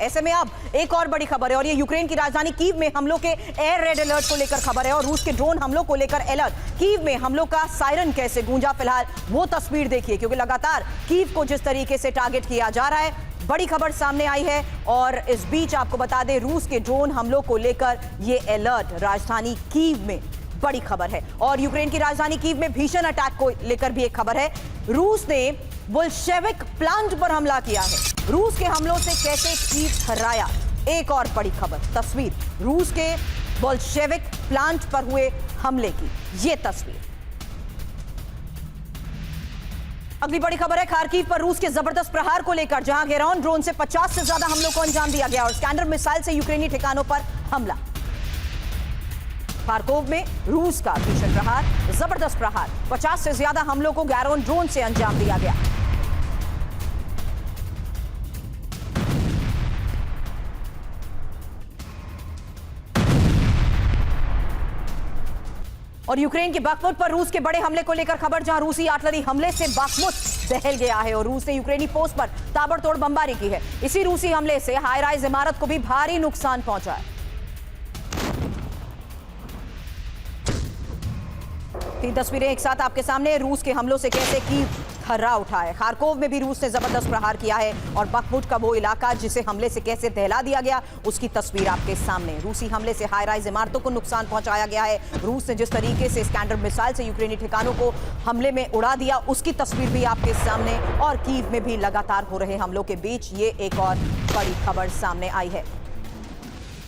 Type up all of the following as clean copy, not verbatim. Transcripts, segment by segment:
ऐसे में अब एक और बड़ी खबर है और ये यूक्रेन की राजधानी कीव में हमलों के एयर रेड अलर्ट को लेकर खबर है और रूस के ड्रोन हमलों को लेकर अलर्ट। कीव में हमलों का सायरन कैसे गूंजा, फिलहाल वो तस्वीर देखिए, क्योंकि लगातार कीव को जिस तरीके से टारगेट किया जा रहा है, बड़ी खबर सामने आई है। और इस बीच आपको बता दें, रूस के ड्रोन हमलों को लेकर ये अलर्ट राजधानी कीव में बड़ी खबर है। और यूक्रेन की राजधानी कीव में भीषण अटैक को लेकर भी एक खबर है। रूस ने बोल्शेविक प्लांट पर हमला किया है। रूस के हमलों से कैसे कीव थर्राया, एक और बड़ी खबर, तस्वीर रूस के बोल्शेविक प्लांट पर हुए हमले की ये तस्वीर। अगली बड़ी खबर है खार्किव पर रूस के जबरदस्त प्रहार को लेकर, जहां गेराउंड ड्रोन से 50 से ज्यादा हमलों को अंजाम दिया गया और स्कैंडर मिसाइल से यूक्रेनी ठिकानों पर हमला। खार्कोव में रूस का भीषण प्रहार, जबरदस्त प्रहार, 50 से ज्यादा हमलों को गेराउंड ड्रोन से अंजाम दिया गया। और यूक्रेन के बाखमुत पर रूस के बड़े हमले को लेकर खबर, जहां रूसी आर्टिलरी हमले से बाखमुत दहल गया है और रूस ने यूक्रेनी पोस्ट पर ताबड़तोड़ बमबारी की है। इसी रूसी हमले से हाई राइज इमारत को भी भारी नुकसान पहुंचा है। 3 तस्वीरें एक साथ आपके सामने, रूस के हमलों से कैसे कीव थर्रा उठा है। खार्कोव में भी रूस ने जबरदस्त प्रहार किया है और बखमुत का वो इलाका जिसे हमले से कैसे दहला दिया गया, उसकी तस्वीर आपके सामने। रूसी हमले से हाई राइज इमारतों को नुकसान पहुंचाया गया है। रूस ने जिस तरीके से स्कैंडर मिसाइल से यूक्रेनी ठिकानों को हमले में उड़ा दिया, उसकी तस्वीर भी आपके सामने। और कीव में भी लगातार हो रहे हमलों के बीच ये एक और बड़ी खबर सामने आई है।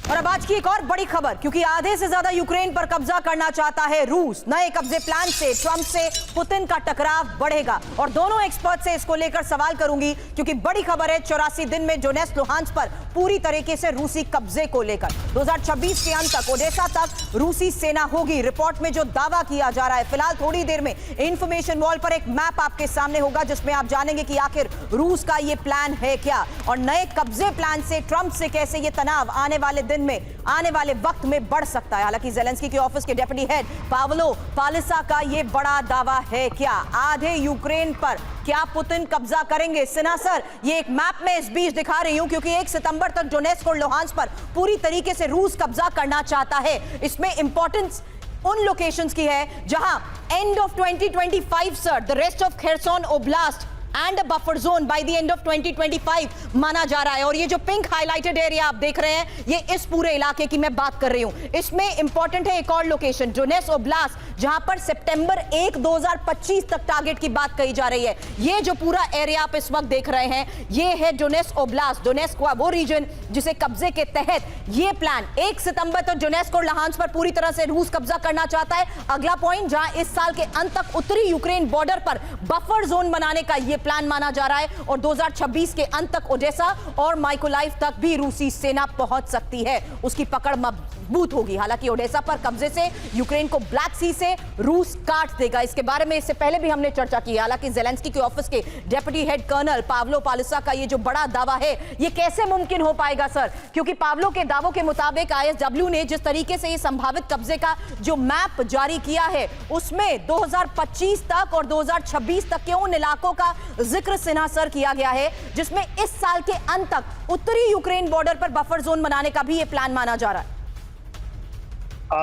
और अब आज की एक और बड़ी खबर, क्योंकि आधे से ज्यादा यूक्रेन पर कब्जा करना चाहता है रूस। नए कब्जे प्लान से ट्रंप से पुतिन का टकराव बढ़ेगा और दोनों एक्सपर्ट से इसको लेकर सवाल करूंगी, क्योंकि बड़ी खबर है 84 दिन में डोनेत्स्क लुहांस्क पर पूरी तरीके से रूसी कब्जे को लेकर 2026 के अंत तक ओडेसा तक रूसी सेना होगी। रिपोर्ट में जो दावा किया जा रहा है, फिलहाल थोड़ी देर में इंफॉर्मेशन वॉल पर एक मैप आपके सामने होगा जिसमें आप जानेंगे कि आखिर रूस का ये प्लान है क्या और नए कब्जे प्लान से ट्रंप से कैसे ये तनाव आने वाले में, आने वाले वक्त में बढ़ सकता है। हालांकि ज़ेलेंस्की के ऑफिस के डेप्यूटी हेड पावलो पालिसा का यह बड़ा दावा है। क्या आधे यूक्रेन पर क्या पुतिन कब्जा करेंगे? सिन्हा सर, ये एक मैप में इस बीच दिखा रही हूं क्योंकि 1 सितंबर तक डोनेत्स्क और लुहांस्क पर पूरी तरीके से रूस कब्जा करना चाहता है। इसमें इंपॉर्टेंस उन लोकेशंस की है जहां end of 2025 sir the rest of Kherson oblast and buffer zone by the end of 2025 माना जा रहा है। और ये जो पिंक हाइलाइटेड एरिया आप देख रहे हैं, ये इस पूरे इलाके की मैं बात कर रही हूं। इसमें इंपॉर्टेंट है एक और लोकेशन, डोनेत्स्क ओब्लास्ट, जहां पर सितंबर 1, 2025 तक टारगेट की बात कही जा रही है। ये जो पूरा एरिया आप इस वक्त देख रहे हैं, ये है डोनेत्स्क ओब्लास्ट, डोनेत्स्क का वो रीजन जिसे कब्जे के तहत ये प्लान 1 सितंबर तक डोनेत्स्क और लुहांस्क पर पूरी तरह से रूस कब्जा करना चाहता है। अगला पॉइंट, जहां इस साल के अंत तक उत्तरी यूक्रेन बॉर्डर पर बफर जोन बनाने का यह प्लान माना जा रहा है और 2026 के अंत तक ओडेसा और माइकोलाइव तक भी रूसी सेना पहुंच सकती है, उसकी पकड़ मजबूत होगी। हालांकि ओडेसा पर कब्जे से यूक्रेन को ब्लैक सी से रूस काट देगा, इसके बारे में इससे पहले भी हमने चर्चा की। हालांकि ज़ेलेंस्की के ऑफिस के डेप्यूटी हेड कर्नल पावलो पालिसा का ये जो बड़ा दावा है, ये कैसे मुमकिन हो पाएगा सर? क्योंकि पावलो के दावों के मुताबिक ISW ने जिस तरीके से ये संभावित कब्जे का जो मैप जारी किया है, उसमें 2025 तक और 2026 तक के उन इलाकों का जिक्र सिन्हा सर किया गया है जिसमें इस साल के अंत तक उत्तरी यूक्रेन बॉर्डर पर बफर जोन बनाने का भी ये प्लान माना जा रहा है।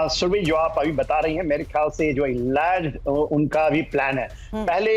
सुरभि, जो आप अभी बता रही हैं, मेरे ख्याल से जो इंग्लैंड उनका भी प्लान है। पहले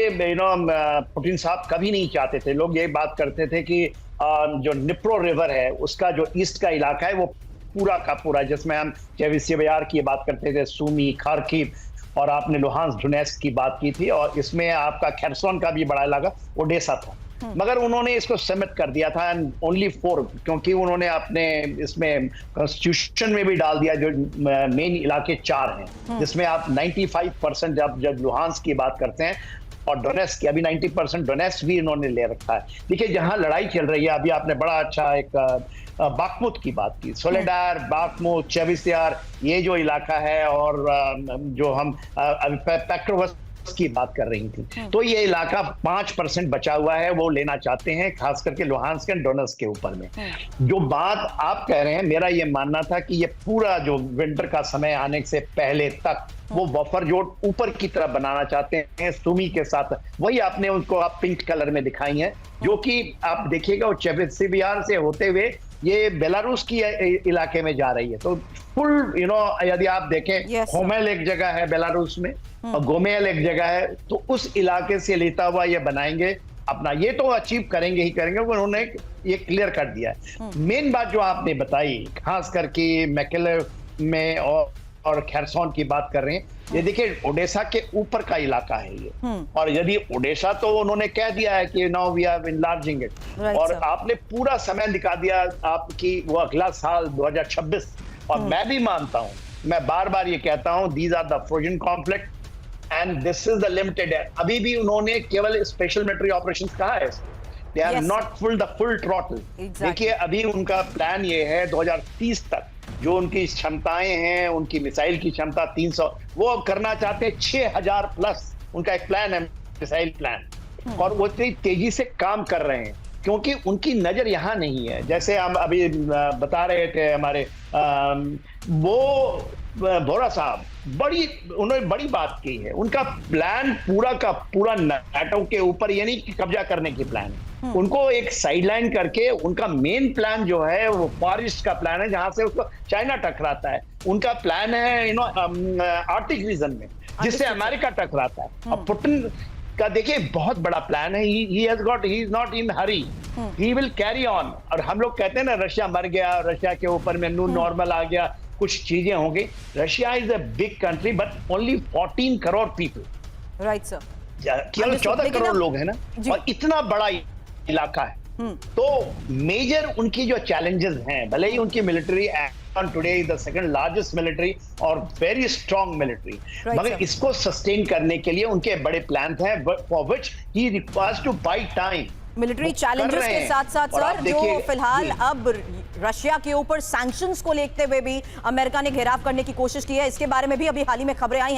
पुतिन साहब कभी नहीं चाहते थे, लोग ये बात करते थे कि जो निप्रो रिवर है उसका जो ईस्ट का इलाका है वो पूरा का पूरा, जिसमें हम चेविसियार की बात करते थे, सूमी, खार्किव, और आपने लुहांस्क डोनेत्स्क की बात की थी, और इसमें आपका खेरसोन का भी बड़ा इलाका ओडेसा था। मगर उन्होंने इसको सीमित कर दिया था ओनली 4, क्योंकि उन्होंने अपने इसमें कॉन्स्टिट्यूशन में भी डाल दिया जो मेन इलाके 4 हैं, जिसमें आप 95% जब लुहांस्क की बात करते हैं और डोनेत्स्क की, अभी 90% डोनेत्स्क भी इन्होंने ले रखा है। देखिए, जहां लड़ाई चल रही है, अभी आपने बड़ा अच्छा एक बाखमुत की बात की, सोलेडार, बाखमुत, चेविसियार, ये जो इलाका है, और जो हम पेट्रोवस्क की बात कर रही थी, तो ये इलाका 5% बचा हुआ है, वो लेना चाहते हैं, खास करके लुहांस्क एंड डोनेत्स्क के ऊपर में। जो बात आप कह रहे हैं, मेरा ये मानना था कि ये पूरा जो विंटर का समय आने से पहले तक वो बफर जोन ऊपर की तरफ बनाना चाहते हैं सुमी के साथ। वही आपने उनको आप पिंक कलर में दिखाई है, जो कि आप देखिएगा वो चेबेसिबियार से होते हुए ये बेलारूस की इलाके में जा रही है। तो फुल यदि आप देखें, Yes, sir. होमेल एक जगह है बेलारूस में और गोमेल एक जगह है, तो उस इलाके से लेता हुआ ये बनाएंगे अपना। ये तो अचीव करेंगे ही करेंगे, उन्होंने ये क्लियर कर दिया है। मेन बात जो आपने बताई, खास करके मैकेले में और खेरसोन की बात कर रहे हैं, ये देखिए ओडेसा के ऊपर का इलाका है ये, और यदि ओडेसा तो उन्होंने कह दिया है कि now we are enlarging it, Right, और sir. आपने पूरा समय दिखा दिया आपकी वो अगला साल 2026। और मैं भी मानता हूं, मैं बार बार ये कहता हूं, these are the frozen conflict and this is the limited. अभी भी उन्होंने केवल स्पेशल मिलिट्री ऑपरेशंस कहा है, they are Yes, not full the full throttle. Exactly. देखिए अभी उनका प्लान ये है 2030 तक जो उनकी क्षमताएं हैं, उनकी मिसाइल की क्षमता 300, वो करना चाहते हैं 6000 प्लस। उनका एक प्लान है, मिसाइल प्लान, और वो इतनी तेजी से काम कर रहे हैं क्योंकि उनकी नजर यहाँ नहीं है। जैसे हम अभी बता रहे थे हमारे वो बोरा साहब, उन्होंने बड़ी बात की है। उनका प्लान पूरा का पूरा नाटो के ऊपर ये नहीं कि कब्जा करने की प्लान है, उनको एक साइडलाइन करके उनका मेन प्लान जो है वो फार ईस्ट का प्लान है, जहां से उसको चाइना टकराता है। उनका प्लान है आर्टिक रीजन में, जिससे अमेरिका टकराता है। और पुतिन का देखिए बहुत बड़ा प्लान है, he is not in Hari, he will carry on. और हम लोग कहते हैं ना रशिया मर गया, रशिया के ऊपर में न्यू नॉर्मल आ गया, कुछ चीजें होंगी। Russia is a big country but only 14 crore people, right sir, केवल 14 करोड़ लोग हैं ना, और इतना बड़ा इलाका है। तो मेजर उनकी जो चैलेंजेस हैं, भले ही उनकी military today is the second largest military और वेरी स्ट्रॉन्ग मिलिट्री, मगर इसको सस्टेन करने के लिए उनके बड़े प्लान हैं, for which he requires to buy time. Military challenges के साथ साथ सर जो फिलहाल अब रशिया के ऊपर सैंक्शंस को लेते हुए भी अमेरिका ने घेराव करने की कोशिश की है, इसके बारे में भी अभी हाल ही में खबरें आई हैं।